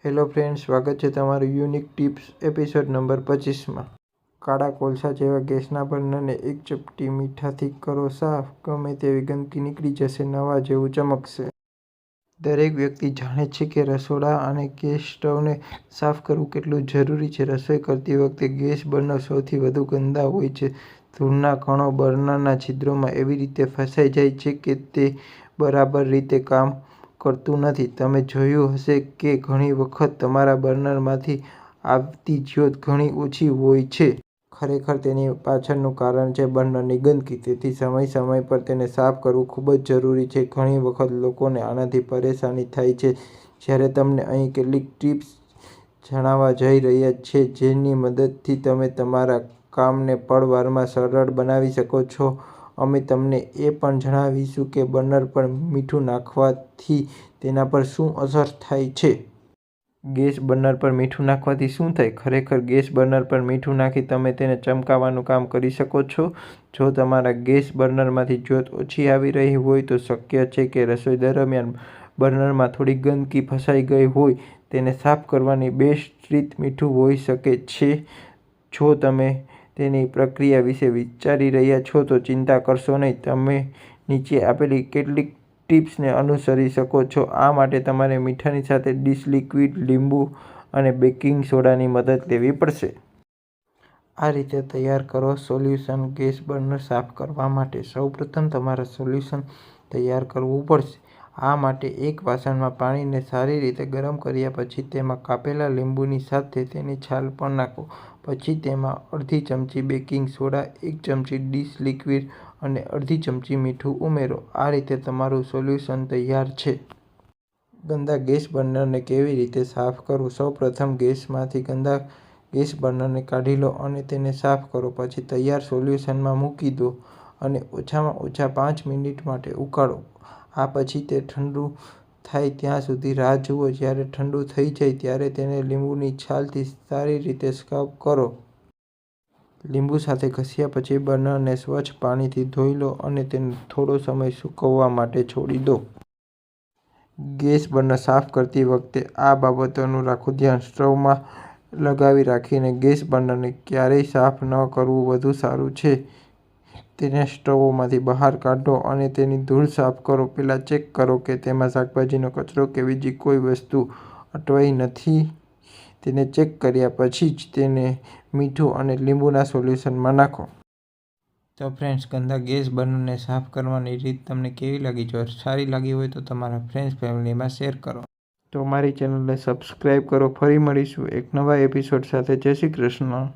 Hello friends, સ્વાગત છે તમારું યુનિક ટિપ્સ એપિસોડ નંબર 25માં। કાળા કોલસા જેવા ગેસના બર્નરને એક ચપટી મીઠાથી કરો સાફ, ગમે તેવી ગંદકી નીકળી જશે, નવા જેવું ચમકશે। દરેક વ્યક્તિ જાણે છે કે રસોડા અને ગેસ સ્ટવને સાફ કરવું કેટલું જરૂરી છે। રસોઈ કરતી વખતે ગેસ બર્નર સૌથી વધુ ગંદા હોય છે। ધૂળના કણો બર્નરના છિદ્રોમાં એવી રીતે ફસાઈ જાય છે કે તે બરાબર રીતે કામ કરતું નથી। તમે જોયું હશે કે ઘણી વખત તમારા બર્નરમાંથી આવતી જ્યોત ઘણી ઓછી હોય છે। ખરેખર તેની પાછળનું કારણ છે બર્નરની ગંદકી, તેથી સમય પર તેને સાફ કરવું ખૂબ જ જરૂરી છે। ઘણી વખત લોકોને આનાથી પરેશાની થાય છે। જ્યારે તમને અહીં કેટલીક ટિપ્સ જણાવવા જઈ રહ્યા છે જેની મદદથી તમે તમારા કામને પળવારમાં સરળ બનાવી શકો છો। અમે તમને એ પણ જણાવીશું કે બર્નર પર મીઠું નાખવાથી તેના પર શું અસર થાય છે। ગેસ બર્નર પર મીઠું નાખવાથી શું થાય? ખરેખર ગેસ બર્નર પર મીઠું નાખી તમે તેને ચમકાવવાનું કામ કરી શકો છો। જો તમારા ગેસ બર્નરમાંથી જ્યોત ઓછી આવી રહી હોય તો શક્ય છે કે રસોઈ દરમિયાન બર્નરમાં થોડી ગંદકી ફસાઈ ગઈ હોય। તેને સાફ કરવાની બેસ્ટ રીત મીઠું હોઈ શકે છે। જો તમે તેની પ્રક્રિયા વિશે વિચારી રહ્યા છો તો ચિંતા કરશો નહીં, તમે નીચે આપેલી કેટલીક ટિપ્સને અનુસરી શકો છો। આ માટે તમારે મીઠાની સાથે ડિશ લિક્વિડ, લીંબુ અને બેકિંગ સોડાની મદદ લેવી પડશે। આ રીતે તૈયાર કરો સોલ્યુશન ગેસ બર્નર સાફ કરવા માટે। સૌપ્રથમ તમારે સોલ્યુશન તૈયાર કરવું પડશે। આ માટે એક વાસણમાં પાણીને સારી રીતે ગરમ કર્યા પછી તેમાં કાપેલા લીંબુની સાથે તેની છાલ પણ નાખો। પછી તેમાં અડધી ચમચી બેકિંગ સોડા, 1 ચમચી ડિશ લિક્વિડ અને અડધી ચમચી મીઠું ઉમેરો। આ રીતે તમારું સોલ્યુશન તૈયાર છે। ગંદા ગેસ બર્નરને કેવી રીતે સાફ કરવું? સૌપ્રથમ ગેસમાંથી ગંદા ગેસ બર્નરને કાઢી લો અને તેને સાફ કરો। પછી તૈયાર સોલ્યુશનમાં મૂકી દો અને ઓછામાં ઓછા 5 મિનિટ માટે ઉકાળો। આ પછી તે ઠંડુ થાય ત્યાં સુધી રાહ જુઓ। જ્યારે ઠંડુ થઈ જાય ત્યારે તેને લીંબુની છાલથી સારી રીતે સ્ક્રબ કરો। લીંબુ સાથે ઘસ્યા પછી બર્નરને સ્વચ્છ પાણીથી ધોઈ લો અને તેને થોડો સમય સૂકવવા માટે છોડી દો। ગેસ બર્નર સાફ કરતી વખતે આ બાબતોનું રાખવું ધ્યાન। સ્ટવમાં લગાવી રાખીને ગેસ બર્નરને ક્યારેય સાફ ન કરવું વધુ સારું છે। તેને સ્ટવમાંથી બહાર કાઢો અને તેની ધૂળ સાફ કરો। પહેલાં ચેક કરો કે તેમાં શાકભાજીનો કચરો કે બીજી કોઈ વસ્તુ અટવાઈ નથી। તેને ચેક કર્યા પછી જ તેને મીઠું અને લીંબુના સોલ્યુશનમાં નાખો। તો ફ્રેન્ડ્સ, ગંદા ગેસ બર્નરને સાફ કરવાની રીત તમને કેવી લાગી? જો સારી લાગી હોય તો તમારા ફ્રેન્ડ્સ ફેમિલીમાં શેર કરો। તો મારી ચેનલને સબસ્ક્રાઈબ કરો। ફરી મળીશું એક નવા એપિસોડ સાથે। જય શ્રી કૃષ્ણ।